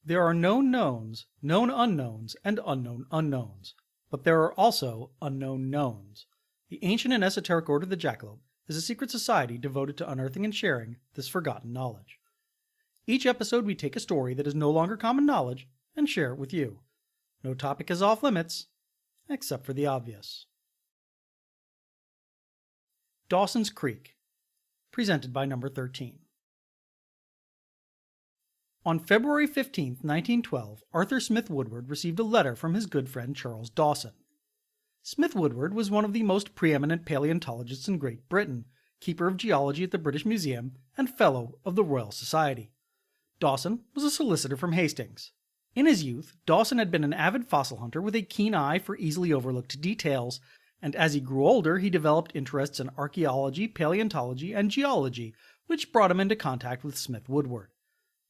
There are known knowns, known unknowns, and unknown unknowns. But there are also unknown knowns. The ancient and esoteric Order of the Jackalope is a secret society devoted to unearthing and sharing this forgotten knowledge. Each episode we take a story that is no longer common knowledge and share it with you. No topic is off limits, except for the obvious. Dawson's Creek, presented by Number 13. On February 15, 1912, Arthur Smith Woodward received a letter from his good friend Charles Dawson. Smith Woodward was one of the most preeminent paleontologists in Great Britain, keeper of geology at the British Museum, and fellow of the Royal Society. Dawson was a solicitor from Hastings. In his youth, Dawson had been an avid fossil hunter with a keen eye for easily overlooked details, and as he grew older he developed interests in archaeology, paleontology, and geology, which brought him into contact with Smith Woodward.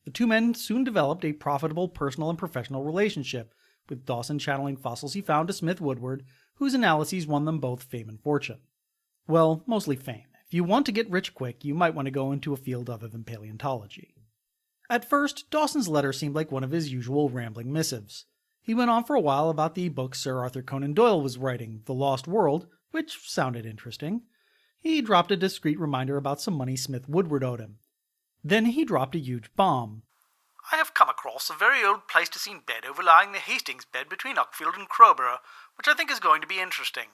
The two men soon developed a profitable personal and professional relationship, with Dawson channeling fossils he found to Smith Woodward, whose analyses won them both fame and fortune. Well, mostly fame. If you want to get rich quick, you might want to go into a field other than paleontology. At first, Dawson's letter seemed like one of his usual rambling missives. He went on for a while about the book Sir Arthur Conan Doyle was writing, The Lost World, which sounded interesting. He dropped a discreet reminder about some money Smith Woodward owed him. Then he dropped a huge bomb. I have come across a very old Pleistocene bed overlying the Hastings bed between Uckfield and Crowborough, which I think is going to be interesting.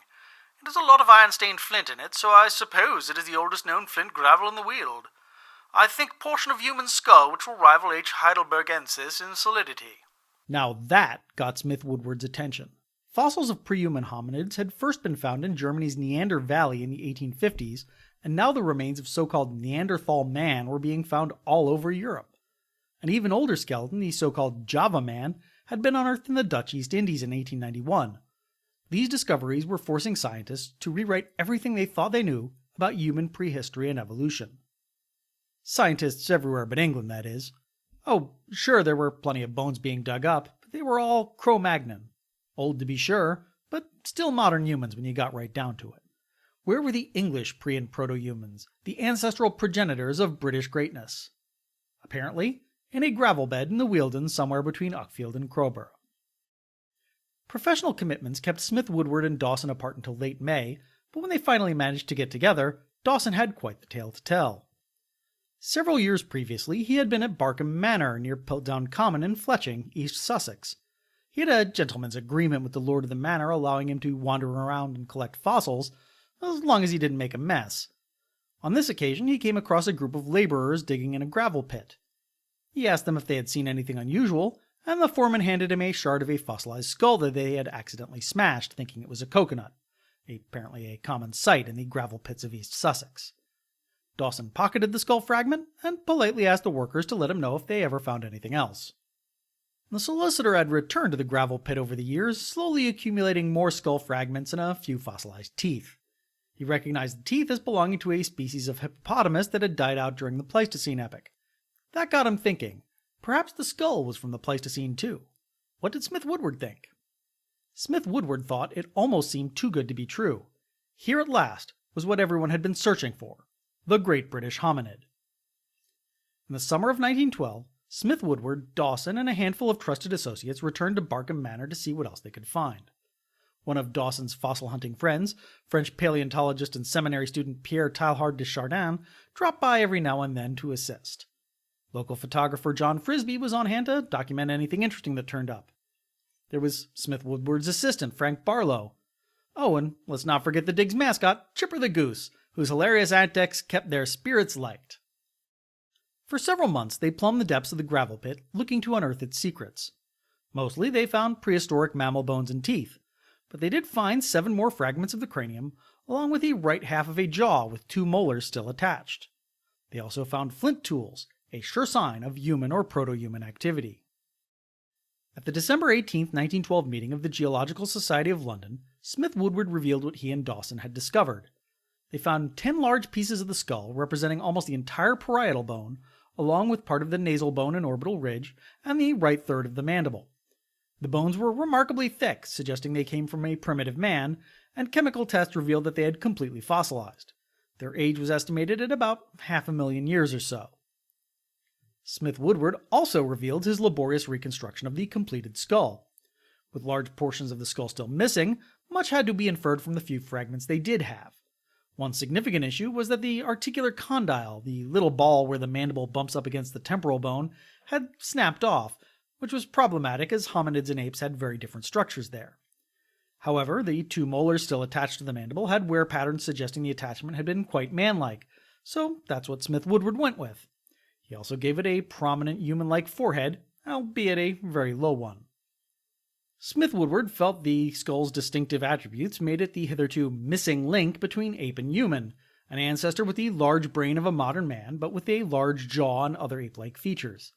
It has a lot of iron-stained flint in it, so I suppose it is the oldest known flint gravel in the world. I think portion of human skull which will rival H. heidelbergensis in solidity. Now that got Smith Woodward's attention. Fossils of pre-human hominids had first been found in Germany's Neander Valley in the 1850s, and now the remains of so-called Neanderthal man were being found all over Europe. An even older skeleton, the so-called Java man, had been unearthed in the Dutch East Indies in 1891. These discoveries were forcing scientists to rewrite everything they thought they knew about human prehistory and evolution. Scientists everywhere but England, that is. Oh, sure, there were plenty of bones being dug up, but they were all Cro-Magnon. Old to be sure, but still modern humans when you got right down to it. Where were the English pre- and proto-humans, the ancestral progenitors of British greatness? Apparently, in a gravel bed in the Wealden somewhere between Uckfield and Crowborough. Professional commitments kept Smith Woodward and Dawson apart until late May, but when they finally managed to get together, Dawson had quite the tale to tell. Several years previously, he had been at Barkham Manor near Piltdown Common in Fletching, East Sussex. He had a gentleman's agreement with the lord of the manor allowing him to wander around and collect fossils, as long as he didn't make a mess. On this occasion, he came across a group of laborers digging in a gravel pit. He asked them if they had seen anything unusual, and the foreman handed him a shard of a fossilized skull that they had accidentally smashed, thinking it was a coconut, apparently a common sight in the gravel pits of East Sussex. Dawson pocketed the skull fragment and politely asked the workers to let him know if they ever found anything else. The solicitor had returned to the gravel pit over the years, slowly accumulating more skull fragments and a few fossilized teeth. He recognized the teeth as belonging to a species of hippopotamus that had died out during the Pleistocene epoch. That got him thinking. Perhaps the skull was from the Pleistocene too. What did Smith Woodward think? Smith Woodward thought it almost seemed too good to be true. Here at last was what everyone had been searching for, the Great British Hominid. In the summer of 1912, Smith Woodward, Dawson, and a handful of trusted associates returned to Barkham Manor to see what else they could find. One of Dawson's fossil hunting friends, French paleontologist and seminary student Pierre Teilhard de Chardin, dropped by every now and then to assist. Local photographer John Frisbee was on hand to document anything interesting that turned up. There was Smith Woodward's assistant, Frank Barlow. Oh, and let's not forget the dig's mascot, Chipper the Goose, whose hilarious antics kept their spirits light. For several months, they plumbed the depths of the gravel pit, looking to unearth its secrets. Mostly, they found prehistoric mammal bones and teeth, but they did find 7 more fragments of the cranium, along with the right half of a jaw with 2 molars still attached. They also found flint tools, a sure sign of human or proto-human activity. At the December 18, 1912 meeting of the Geological Society of London, Smith Woodward revealed what he and Dawson had discovered. They found 10 large pieces of the skull representing almost the entire parietal bone, along with part of the nasal bone and orbital ridge, and the right third of the mandible. The bones were remarkably thick, suggesting they came from a primitive man, and chemical tests revealed that they had completely fossilized. Their age was estimated at about 500,000 years or so. Smith Woodward also revealed his laborious reconstruction of the completed skull. With large portions of the skull still missing, much had to be inferred from the few fragments they did have. One significant issue was that the articular condyle, the little ball where the mandible bumps up against the temporal bone, had snapped off, which was problematic as hominids and apes had very different structures there. However, the two molars still attached to the mandible had wear patterns suggesting the attachment had been quite manlike, so that's what Smith Woodward went with. He also gave it a prominent human-like forehead, albeit a very low one. Smith Woodward felt the skull's distinctive attributes made it the hitherto missing link between ape and human, an ancestor with the large brain of a modern man, but with a large jaw and other ape-like features.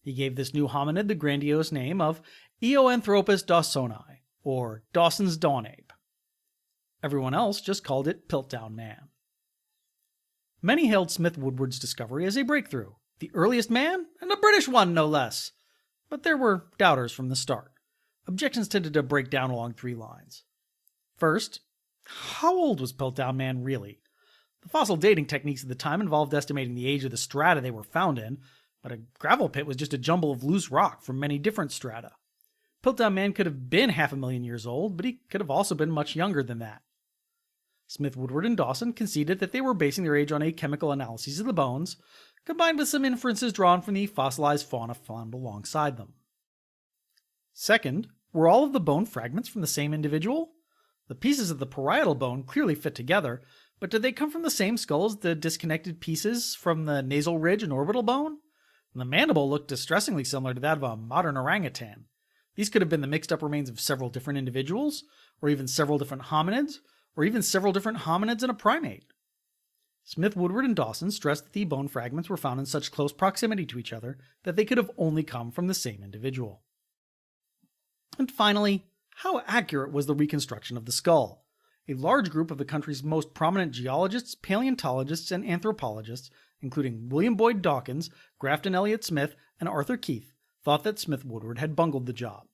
He gave this new hominid the grandiose name of Eoanthropus dawsoni, or Dawson's Dawn Ape. Everyone else just called it Piltdown Man. Many hailed Smith Woodward's discovery as a breakthrough, the earliest man, and a British one no less. But there were doubters from the start. Objections tended to break down along three lines. First, how old was Piltdown Man really? The fossil dating techniques of the time involved estimating the age of the strata they were found in, but a gravel pit was just a jumble of loose rock from many different strata. Piltdown Man could have been 500,000 years old, but he could have also been much younger than that. Smith Woodward and Dawson conceded that they were basing their age on a chemical analysis of the bones, combined with some inferences drawn from the fossilized fauna found alongside them. Second, were all of the bone fragments from the same individual? The pieces of the parietal bone clearly fit together, but did they come from the same skull as the disconnected pieces from the nasal ridge and orbital bone? And the mandible looked distressingly similar to that of a modern orangutan. These could have been the mixed-up remains of several different individuals, or even several different hominids, or even several different hominids and a primate. Smith, Woodward, and Dawson stressed that the bone fragments were found in such close proximity to each other that they could have only come from the same individual. And finally, how accurate was the reconstruction of the skull? A large group of the country's most prominent geologists, paleontologists, and anthropologists, including William Boyd Dawkins, Grafton Elliott Smith, and Arthur Keith, thought that Smith Woodward had bungled the job.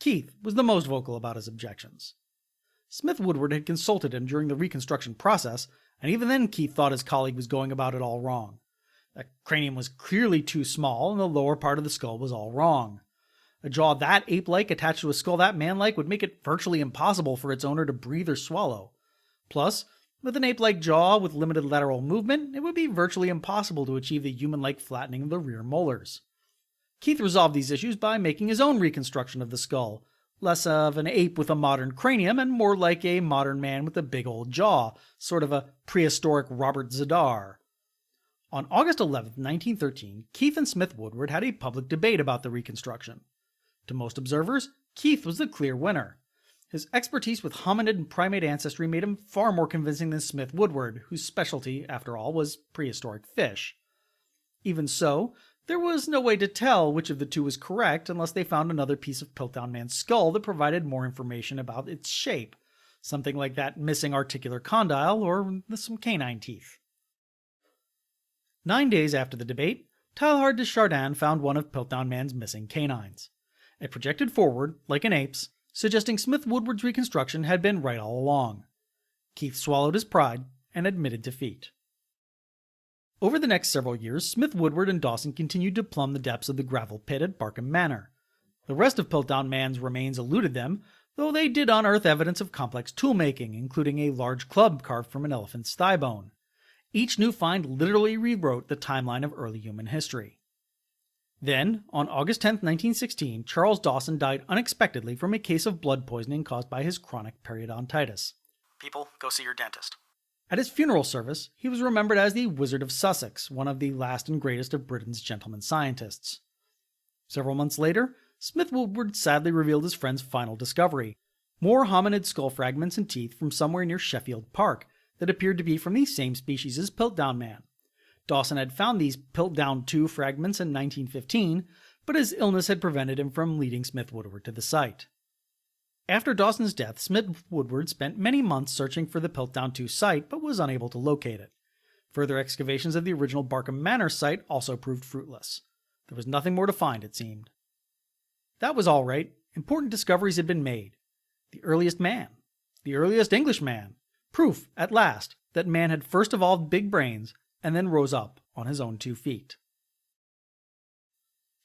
Keith was the most vocal about his objections. Smith Woodward had consulted him during the reconstruction process, and even then Keith thought his colleague was going about it all wrong. The cranium was clearly too small, and the lower part of the skull was all wrong. A jaw that ape-like attached to a skull that man-like would make it virtually impossible for its owner to breathe or swallow. Plus, with an ape-like jaw with limited lateral movement, it would be virtually impossible to achieve the human-like flattening of the rear molars. Keith resolved these issues by making his own reconstruction of the skull, less of an ape with a modern cranium and more like a modern man with a big old jaw, sort of a prehistoric Robert Zadar. On August 11, 1913, Keith and Smith Woodward had a public debate about the reconstruction. To most observers, Keith was the clear winner. His expertise with hominid and primate ancestry made him far more convincing than Smith Woodward, whose specialty, after all, was prehistoric fish. Even so, there was no way to tell which of the two was correct unless they found another piece of Piltdown Man's skull that provided more information about its shape, something like that missing articular condyle or some canine teeth. 9 days after the debate, Teilhard de Chardin found one of Piltdown Man's missing canines. It projected forward, like an ape's, suggesting Smith Woodward's reconstruction had been right all along. Keith swallowed his pride and admitted defeat. Over the next several years, Smith Woodward and Dawson continued to plumb the depths of the gravel pit at Barkham Manor. The rest of Piltdown Man's remains eluded them, though they did unearth evidence of complex toolmaking, including a large club carved from an elephant's thigh bone. Each new find literally rewrote the timeline of early human history. Then, on August 10, 1916, Charles Dawson died unexpectedly from a case of blood poisoning caused by his chronic periodontitis. People, go see your dentist. At his funeral service, he was remembered as the Wizard of Sussex, one of the last and greatest of Britain's gentlemen scientists. Several months later, Smith Woodward sadly revealed his friend's final discovery: more hominid skull fragments and teeth from somewhere near Sheffield Park that appeared to be from the same species as Piltdown Man. Dawson had found these Piltdown II fragments in 1915, but his illness had prevented him from leading Smith Woodward to the site. After Dawson's death, Smith Woodward spent many months searching for the Piltdown II site, but was unable to locate it. Further excavations of the original Barkham Manor site also proved fruitless. There was nothing more to find, it seemed. That was all right. Important discoveries had been made. The earliest man. The earliest Englishman. Proof, at last, that man had first evolved big brains and then rose up on his own 2 feet.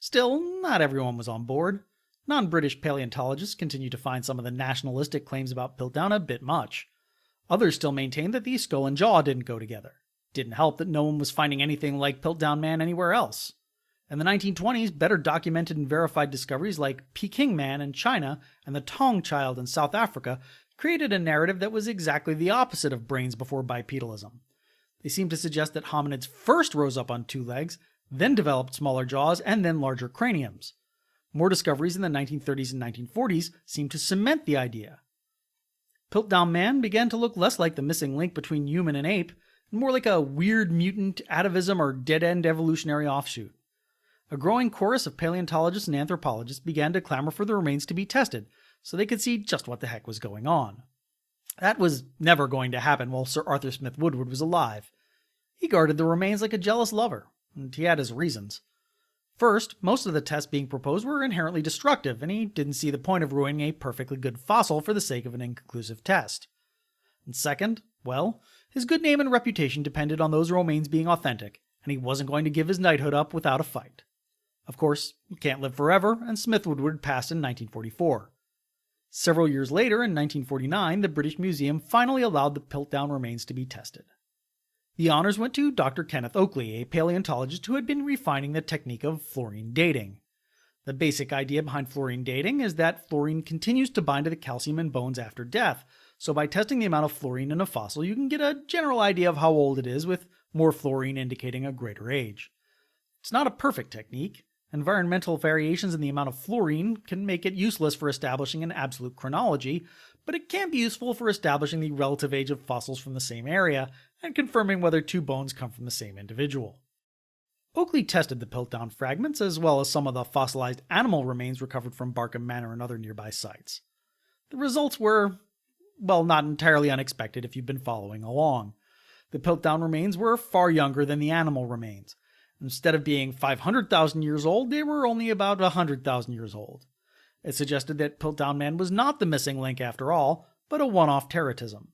Still, not everyone was on board. Non-British paleontologists continued to find some of the nationalistic claims about Piltdown a bit much. Others still maintained that the skull and jaw didn't go together. Didn't help that no one was finding anything like Piltdown Man anywhere else. In the 1920s, better documented and verified discoveries like Peking Man in China and the Tong Child in South Africa created a narrative that was exactly the opposite of brains before bipedalism. They seemed to suggest that hominids first rose up on two legs, then developed smaller jaws, and then larger craniums. More discoveries in the 1930s and 1940s seemed to cement the idea. Piltdown Man began to look less like the missing link between human and ape, and more like a weird mutant atavism or dead-end evolutionary offshoot. A growing chorus of paleontologists and anthropologists began to clamor for the remains to be tested, so they could see just what the heck was going on. That was never going to happen while Sir Arthur Smith Woodward was alive. He guarded the remains like a jealous lover, and he had his reasons. First, most of the tests being proposed were inherently destructive, and he didn't see the point of ruining a perfectly good fossil for the sake of an inconclusive test. And second, well, his good name and reputation depended on those remains being authentic, and he wasn't going to give his knighthood up without a fight. Of course, you can't live forever, and Smith Woodward passed in 1944. Several years later, in 1949, the British Museum finally allowed the Piltdown remains to be tested. The honors went to Dr. Kenneth Oakley, a paleontologist who had been refining the technique of fluorine dating. The basic idea behind fluorine dating is that fluorine continues to bind to the calcium in bones after death, so by testing the amount of fluorine in a fossil, you can get a general idea of how old it is, with more fluorine indicating a greater age. It's not a perfect technique. Environmental variations in the amount of fluorine can make it useless for establishing an absolute chronology, but it can be useful for establishing the relative age of fossils from the same area and confirming whether two bones come from the same individual. Oakley tested the Piltdown fragments as well as some of the fossilized animal remains recovered from Barkham Manor and other nearby sites. The results were, well, not entirely unexpected if you've been following along. The Piltdown remains were far younger than the animal remains. Instead of being 500,000 years old, they were only about 100,000 years old. It suggested that Piltdown Man was not the missing link after all, but a one-off terrorism.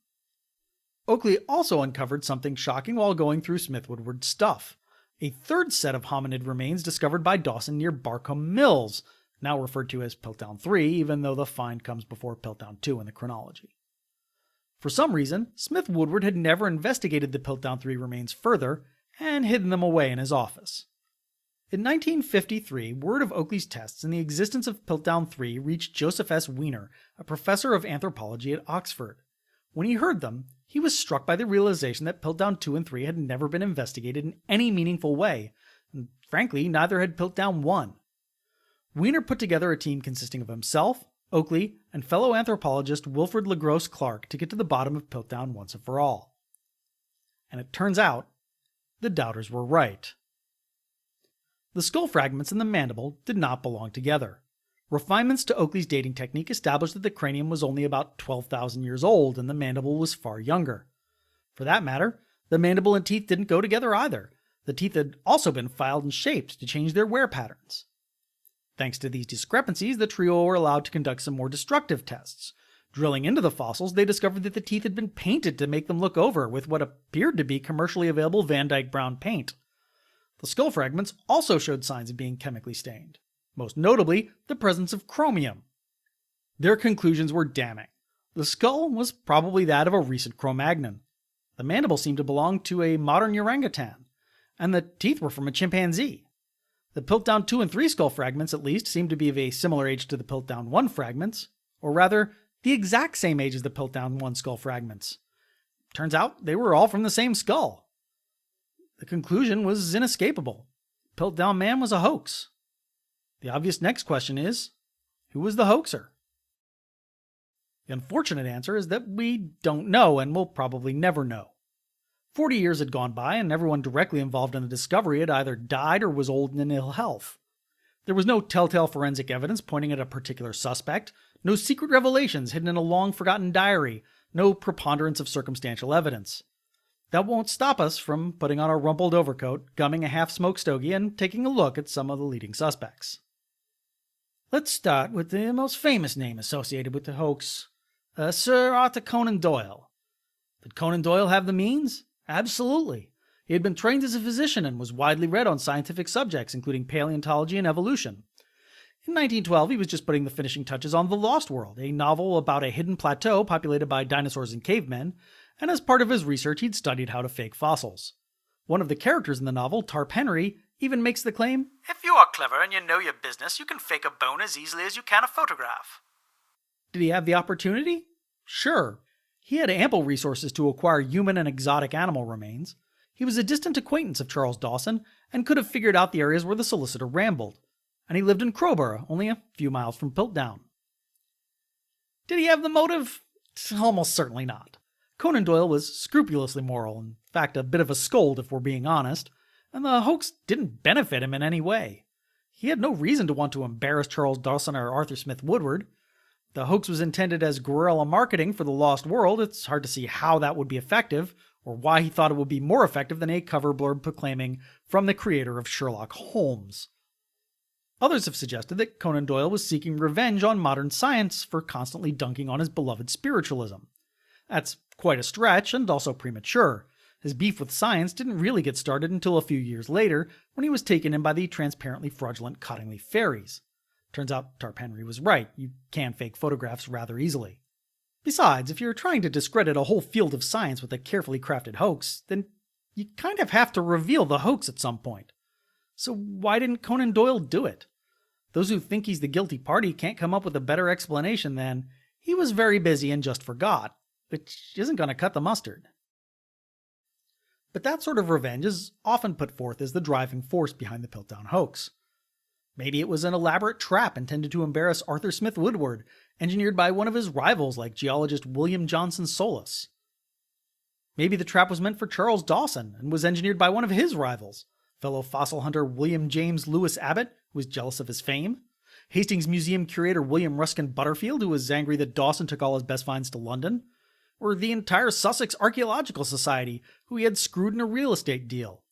Oakley also uncovered something shocking while going through Smith Woodward's stuff. A third set of hominid remains discovered by Dawson near Barkham Mills, now referred to as Piltdown 3, even though the find comes before Piltdown 2 in the chronology. For some reason, Smith Woodward had never investigated the Piltdown 3 remains further, and hidden them away in his office. In 1953, word of Oakley's tests and the existence of Piltdown 3 reached Joseph S. Weiner, a professor of anthropology at Oxford. When he heard them, he was struck by the realization that Piltdown 2 and 3 had never been investigated in any meaningful way, and frankly, neither had Piltdown 1. Weiner put together a team consisting of himself, Oakley, and fellow anthropologist Wilfred LaGrosse Clark to get to the bottom of Piltdown once and for all. And it turns out, the doubters were right. The skull fragments and the mandible did not belong together. Refinements to Oakley's dating technique established that the cranium was only about 12,000 years old and the mandible was far younger. For that matter, the mandible and teeth didn't go together either. The teeth had also been filed and shaped to change their wear patterns. Thanks to these discrepancies, the trio were allowed to conduct some more destructive tests. Drilling into the fossils, they discovered that the teeth had been painted to make them look over with what appeared to be commercially available Van Dyke brown paint. The skull fragments also showed signs of being chemically stained, most notably the presence of chromium. Their conclusions were damning. The skull was probably that of a recent Cro-Magnon. The mandible seemed to belong to a modern orangutan, and the teeth were from a chimpanzee. The Piltdown 2 and 3 skull fragments, at least, seemed to be of a similar age to the Piltdown 1 fragments, or rather, the exact same age as the Piltdown 1 skull fragments. Turns out they were all from the same skull. The conclusion was inescapable. Piltdown Man was a hoax. The obvious next question is, who was the hoaxer? The unfortunate answer is that we don't know and will probably never know. 40 years had gone by and everyone directly involved in the discovery had either died or was old and in ill health. There was no telltale forensic evidence pointing at a particular suspect, no secret revelations hidden in a long-forgotten diary, no preponderance of circumstantial evidence. That won't stop us from putting on a rumpled overcoat, gumming a half-smoked stogie, and taking a look at some of the leading suspects. Let's start with the most famous name associated with the hoax, Sir Arthur Conan Doyle. Did Conan Doyle have the means? Absolutely. He had been trained as a physician and was widely read on scientific subjects, including paleontology and evolution. In 1912, he was just putting the finishing touches on The Lost World, a novel about a hidden plateau populated by dinosaurs and cavemen, and as part of his research, he'd studied how to fake fossils. One of the characters in the novel, Tarp Henry, even makes the claim, "If you are clever and you know your business, you can fake a bone as easily as you can a photograph." Did he have the opportunity? Sure. He had ample resources to acquire human and exotic animal remains. He was a distant acquaintance of Charles Dawson and could have figured out the areas where the solicitor rambled. And he lived in Crowborough, only a few miles from Piltdown. Did he have the motive? Almost certainly not. Conan Doyle was scrupulously moral, in fact a bit of a scold if we're being honest, and the hoax didn't benefit him in any way. He had no reason to want to embarrass Charles Dawson or Arthur Smith Woodward. The hoax was intended as guerrilla marketing for the Lost World. It's hard to see how that would be effective, or why he thought it would be more effective than a cover blurb proclaiming, "From the creator of Sherlock Holmes." Others have suggested that Conan Doyle was seeking revenge on modern science for constantly dunking on his beloved spiritualism. That's quite a stretch and also premature. His beef with science didn't really get started until a few years later, when he was taken in by the transparently fraudulent Cottingley fairies. Turns out Tarp Henry was right, you can fake photographs rather easily. Besides, if you're trying to discredit a whole field of science with a carefully crafted hoax, then you kind of have to reveal the hoax at some point. So why didn't Conan Doyle do it? Those who think he's the guilty party can't come up with a better explanation than, he was very busy and just forgot, which isn't going to cut the mustard. But that sort of revenge is often put forth as the driving force behind the Piltdown hoax. Maybe it was an elaborate trap intended to embarrass Arthur Smith Woodward, engineered by one of his rivals like geologist William Johnson Solus. Maybe the trap was meant for Charles Dawson and was engineered by one of his rivals, fellow fossil hunter William James Lewis Abbott, who was jealous of his fame, Hastings Museum curator William Ruskin Butterfield, who was angry that Dawson took all his best finds to London, or the entire Sussex Archaeological Society, who he had screwed in a real estate deal.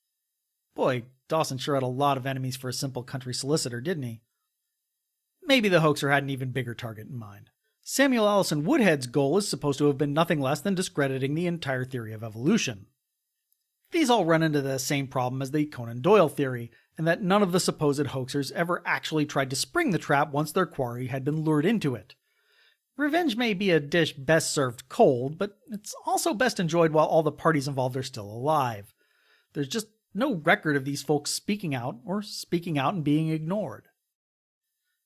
Boy, Dawson sure had a lot of enemies for a simple country solicitor, didn't he? Maybe the hoaxer had an even bigger target in mind. Samuel Allison Woodhead's goal is supposed to have been nothing less than discrediting the entire theory of evolution. These all run into the same problem as the Conan Doyle theory, in that none of the supposed hoaxers ever actually tried to spring the trap once their quarry had been lured into it. Revenge may be a dish best served cold, but it's also best enjoyed while all the parties involved are still alive. There's just no record of these folks speaking out and being ignored.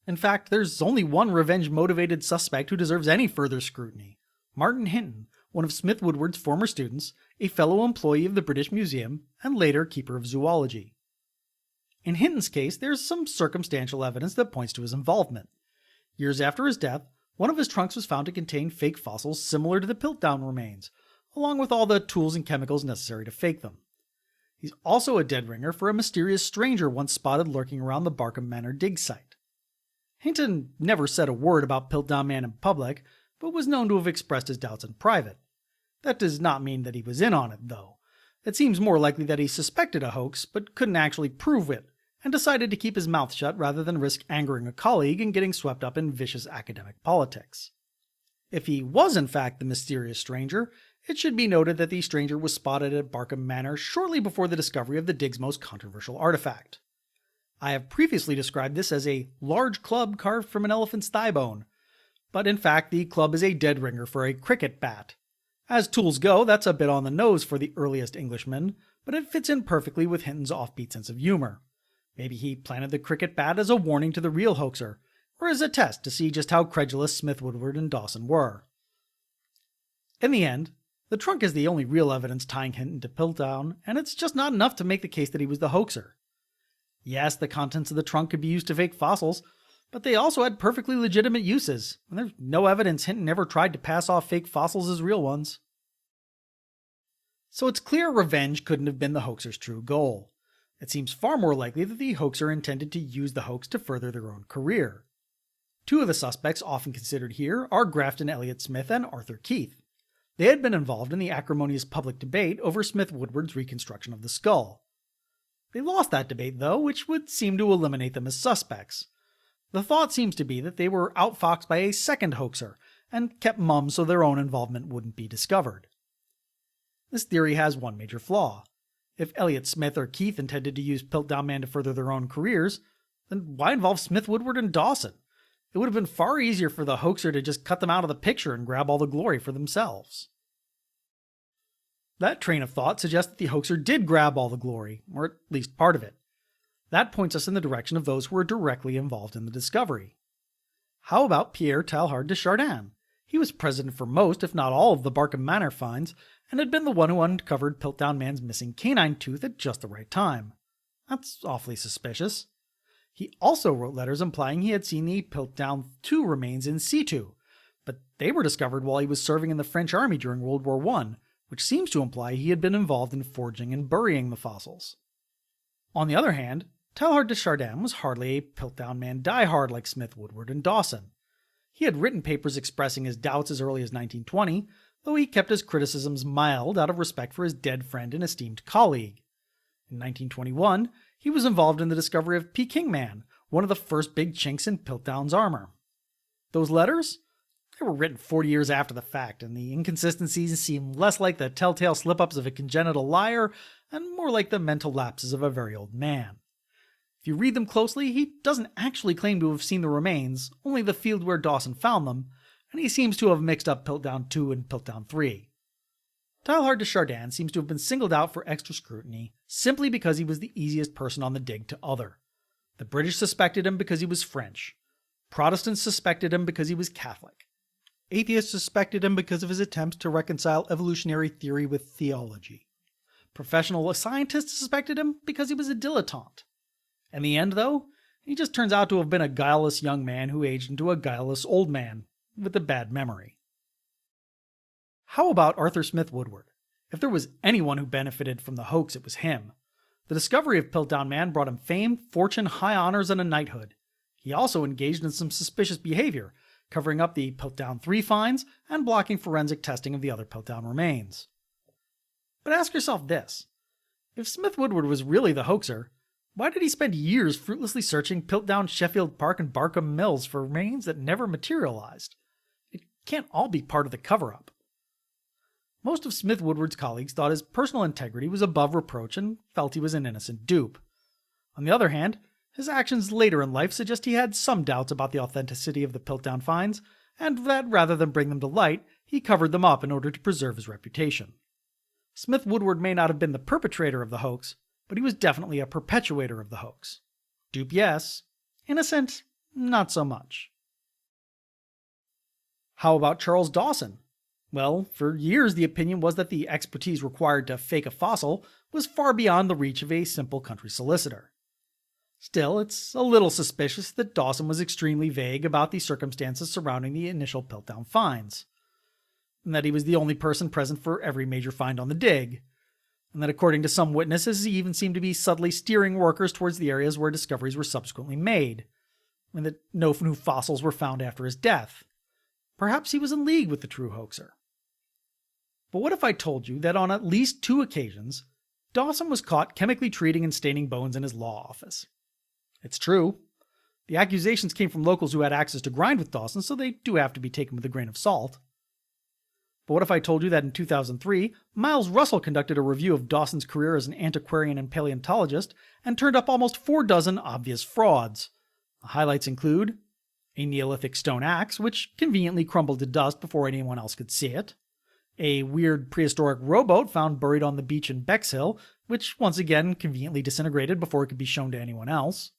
In fact, there's only one revenge-motivated suspect who deserves any further scrutiny: Martin Hinton, one of Smith Woodward's former students, a fellow employee of the British Museum, and later keeper of zoology. In Hinton's case, there's some circumstantial evidence that points to his involvement. Years after his death, one of his trunks was found to contain fake fossils similar to the Piltdown remains, along with all the tools and chemicals necessary to fake them. He's also a dead ringer for a mysterious stranger once spotted lurking around the Barkham Manor dig site. Hinton never said a word about Piltdown Man in public, but was known to have expressed his doubts in private. That does not mean that he was in on it, though. It seems more likely that he suspected a hoax, but couldn't actually prove it, and decided to keep his mouth shut rather than risk angering a colleague and getting swept up in vicious academic politics. If he was in fact the mysterious stranger, it should be noted that the stranger was spotted at Barkham Manor shortly before the discovery of the dig's most controversial artifact. I have previously described this as a large club carved from an elephant's thigh bone, but in fact the club is a dead ringer for a cricket bat. As tools go, that's a bit on the nose for the earliest Englishman, but it fits in perfectly with Hinton's offbeat sense of humor. Maybe he planted the cricket bat as a warning to the real hoaxer, or as a test to see just how credulous Smith Woodward and Dawson were. In the end, the trunk is the only real evidence tying Hinton to Piltdown, and it's just not enough to make the case that he was the hoaxer. Yes, the contents of the trunk could be used to fake fossils, but they also had perfectly legitimate uses, and there's no evidence Hinton ever tried to pass off fake fossils as real ones. So it's clear revenge couldn't have been the hoaxer's true goal. It seems far more likely that the hoaxer intended to use the hoax to further their own career. Two of the suspects often considered here are Grafton Elliott Smith and Arthur Keith. They had been involved in the acrimonious public debate over Smith Woodward's reconstruction of the skull. They lost that debate, though, which would seem to eliminate them as suspects. The thought seems to be that they were outfoxed by a second hoaxer, and kept mum so their own involvement wouldn't be discovered. This theory has one major flaw. If Elliott Smith or Keith intended to use Piltdown Man to further their own careers, then why involve Smith, Woodward, and Dawson? It would have been far easier for the hoaxer to just cut them out of the picture and grab all the glory for themselves. That train of thought suggests that the hoaxer did grab all the glory, or at least part of it. That points us in the direction of those who were directly involved in the discovery. How about Pierre Teilhard de Chardin? He was president for most, if not all, of the Barkham Manor finds, and had been the one who uncovered Piltdown Man's missing canine tooth at just the right time. That's awfully suspicious. He also wrote letters implying he had seen the Piltdown II remains in situ, but they were discovered while he was serving in the French army during World War I, which seems to imply he had been involved in forging and burying the fossils. On the other hand, Teilhard de Chardin was hardly a Piltdown Man diehard like Smith, Woodward, and Dawson. He had written papers expressing his doubts as early as 1920, though he kept his criticisms mild out of respect for his dead friend and esteemed colleague. In 1921, he was involved in the discovery of Peking Man, one of the first big chinks in Piltdown's armor. Those letters? They were written 40 years after the fact, and the inconsistencies seem less like the telltale slip-ups of a congenital liar and more like the mental lapses of a very old man. If you read them closely, he doesn't actually claim to have seen the remains, only the field where Dawson found them, and he seems to have mixed up Piltdown II and Piltdown III. Teilhard de Chardin seems to have been singled out for extra scrutiny simply because he was the easiest person on the dig to other. The British suspected him because he was French. Protestants suspected him because he was Catholic. Atheists suspected him because of his attempts to reconcile evolutionary theory with theology. Professional scientists suspected him because he was a dilettante. In the end, though, he just turns out to have been a guileless young man who aged into a guileless old man with a bad memory. How about Arthur Smith Woodward? If there was anyone who benefited from the hoax, it was him. The discovery of Piltdown Man brought him fame, fortune, high honors, and a knighthood. He also engaged in some suspicious behavior, covering up the Piltdown III finds and blocking forensic testing of the other Piltdown remains. But ask yourself this. If Smith Woodward was really the hoaxer, why did he spend years fruitlessly searching Piltdown, Sheffield Park, and Barkham Mills for remains that never materialized? It can't all be part of the cover-up. Most of Smith Woodward's colleagues thought his personal integrity was above reproach and felt he was an innocent dupe. On the other hand, his actions later in life suggest he had some doubts about the authenticity of the Piltdown finds, and that rather than bring them to light, he covered them up in order to preserve his reputation. Smith Woodward may not have been the perpetrator of the hoax, but he was definitely a perpetuator of the hoax. Dupe, yes. Innocent, not so much. How about Charles Dawson? Well, for years the opinion was that the expertise required to fake a fossil was far beyond the reach of a simple country solicitor. Still, it's a little suspicious that Dawson was extremely vague about the circumstances surrounding the initial Piltdown finds, and that he was the only person present for every major find on the dig, and that according to some witnesses he even seemed to be subtly steering workers towards the areas where discoveries were subsequently made, and that no new fossils were found after his death. Perhaps he was in league with the true hoaxer. But what if I told you that on at least 2 occasions, Dawson was caught chemically treating and staining bones in his law office? It's true. The accusations came from locals who had access to grind with Dawson, so they do have to be taken with a grain of salt. But what if I told you that in 2003, Miles Russell conducted a review of Dawson's career as an antiquarian and paleontologist and turned up almost 4 dozen obvious frauds? The highlights include a Neolithic stone axe, which conveniently crumbled to dust before anyone else could see it, a weird prehistoric rowboat found buried on the beach in Bexhill, which once again conveniently disintegrated before it could be shown to anyone else,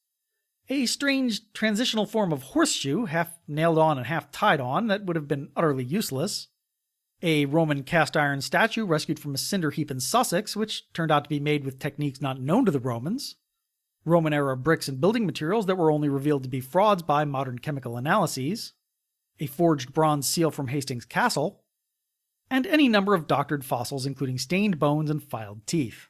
a strange transitional form of horseshoe, half nailed on and half tied on, that would have been utterly useless, a Roman cast iron statue rescued from a cinder heap in Sussex, which turned out to be made with techniques not known to the Romans, Roman-era bricks and building materials that were only revealed to be frauds by modern chemical analyses, a forged bronze seal from Hastings Castle, and any number of doctored fossils including stained bones and filed teeth.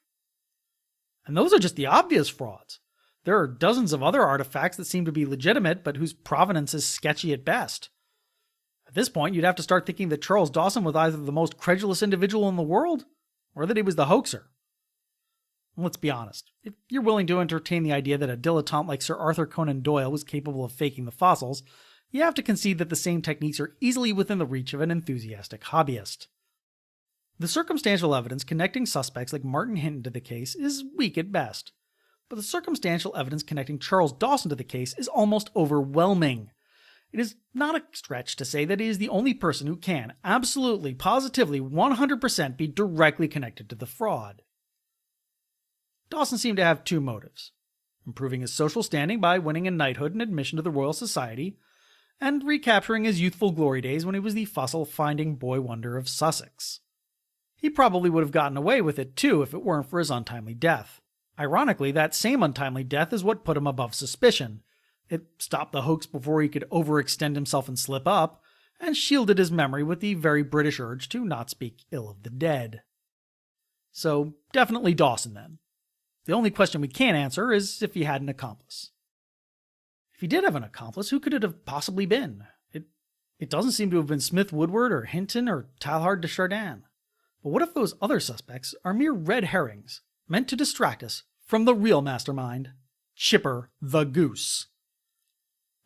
And those are just the obvious frauds. There are dozens of other artifacts that seem to be legitimate but whose provenance is sketchy at best. At this point, you'd have to start thinking that Charles Dawson was either the most credulous individual in the world, or that he was the hoaxer. Let's be honest. If you're willing to entertain the idea that a dilettante like Sir Arthur Conan Doyle was capable of faking the fossils, you have to concede that the same techniques are easily within the reach of an enthusiastic hobbyist. The circumstantial evidence connecting suspects like Martin Hinton to the case is weak at best, but the circumstantial evidence connecting Charles Dawson to the case is almost overwhelming. It is not a stretch to say that he is the only person who can, absolutely, positively, 100% be directly connected to the fraud. Dawson seemed to have two motives: improving his social standing by winning a knighthood and admission to the Royal Society, and recapturing his youthful glory days when he was the fossil-finding boy wonder of Sussex. He probably would have gotten away with it too if it weren't for his untimely death. Ironically, that same untimely death is what put him above suspicion. It stopped the hoax before he could overextend himself and slip up, and shielded his memory with the very British urge to not speak ill of the dead. So, definitely Dawson then. The only question we can't answer is if he had an accomplice. If he did have an accomplice, who could it have possibly been? It doesn't seem to have been Smith Woodward or Hinton or Teilhard de Chardin. But what if those other suspects are mere red herrings, meant to distract us from the real mastermind, Chipper the Goose?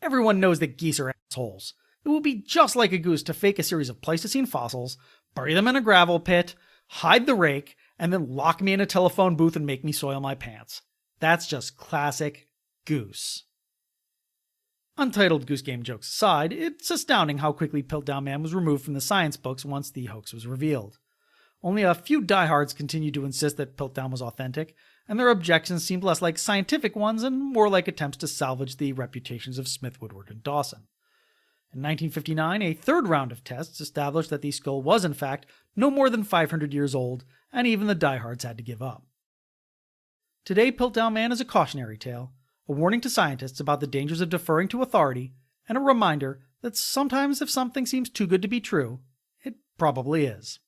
Everyone knows that geese are assholes. It would be just like a goose to fake a series of Pleistocene fossils, bury them in a gravel pit, hide the rake, and then lock me in a telephone booth and make me soil my pants. That's just classic goose. Untitled Goose Game jokes aside, it's astounding how quickly Piltdown Man was removed from the science books once the hoax was revealed. Only a few diehards continued to insist that Piltdown was authentic, and their objections seemed less like scientific ones and more like attempts to salvage the reputations of Smith, Woodward, and Dawson. In 1959, a third round of tests established that the skull was in fact no more than 500 years old, and even the diehards had to give up. Today, Piltdown Man is a cautionary tale, a warning to scientists about the dangers of deferring to authority, and a reminder that sometimes if something seems too good to be true, it probably is.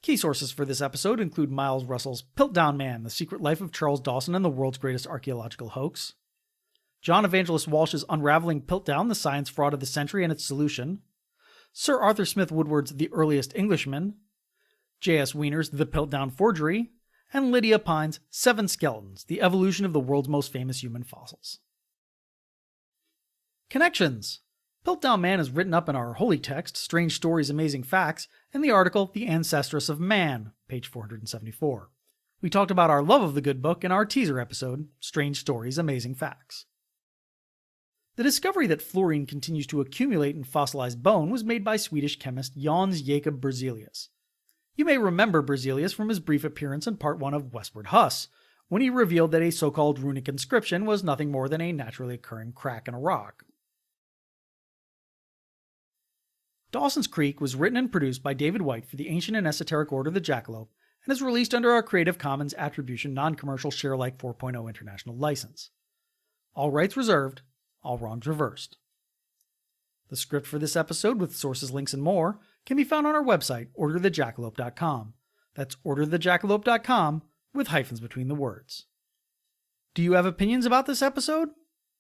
Key sources for this episode include Miles Russell's Piltdown Man, The Secret Life of Charles Dawson and the World's Greatest Archaeological Hoax, John Evangelist Walsh's Unraveling Piltdown, The Science Fraud of the Century and Its Solution, Sir Arthur Smith Woodward's The Earliest Englishman, J.S. Weiner's The Piltdown Forgery, and Lydia Pyne's 7 Skeletons, The Evolution of the World's Most Famous Human Fossils. Connections. Piltdown Man is written up in our holy text, Strange Stories, Amazing Facts, and the article The Ancestress of Man, page 474. We talked about our love of the good book in our teaser episode, Strange Stories, Amazing Facts. The discovery that fluorine continues to accumulate in fossilized bone was made by Swedish chemist Jans Jacob Berzelius. You may remember Berzelius from his brief appearance in part 1 of Westward Huss, when he revealed that a so-called runic inscription was nothing more than a naturally occurring crack in a rock. Dawson's Creek was written and produced by David White for the ancient and esoteric Order of the Jackalope, and is released under our Creative Commons Attribution Non-Commercial Share-alike 4.0 International License. All rights reserved, all wrongs reversed. The script for this episode, with sources, links, and more, can be found on our website, orderthejackalope.com. That's orderthejackalope.com, with hyphens between the words. Do you have opinions about this episode?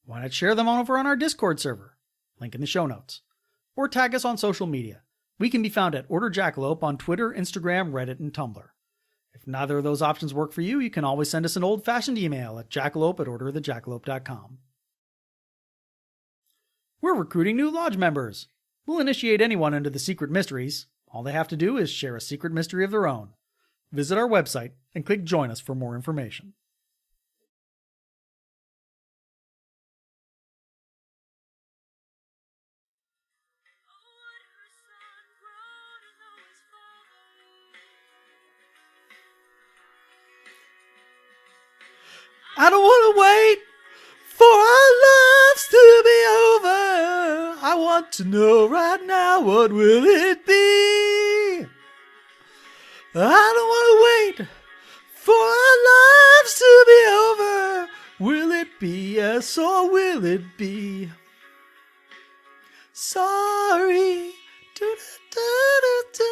Why not share them on over on our Discord server? Link in the show notes. Or tag us on social media. We can be found at Order Jackalope on Twitter, Instagram, Reddit, and Tumblr. If neither of those options work for you, you can always send us an old-fashioned email at jackalope@orderthejackalope.com. We're recruiting new lodge members. We'll initiate anyone into the secret mysteries. All they have to do is share a secret mystery of their own. Visit our website and click Join Us for more information. I don't want to wait for our lives to be over. I want to know right now, what will it be? I don't want to wait for our lives to be over. Will it be yes or will it be? Sorry. Do, do, do, do, do.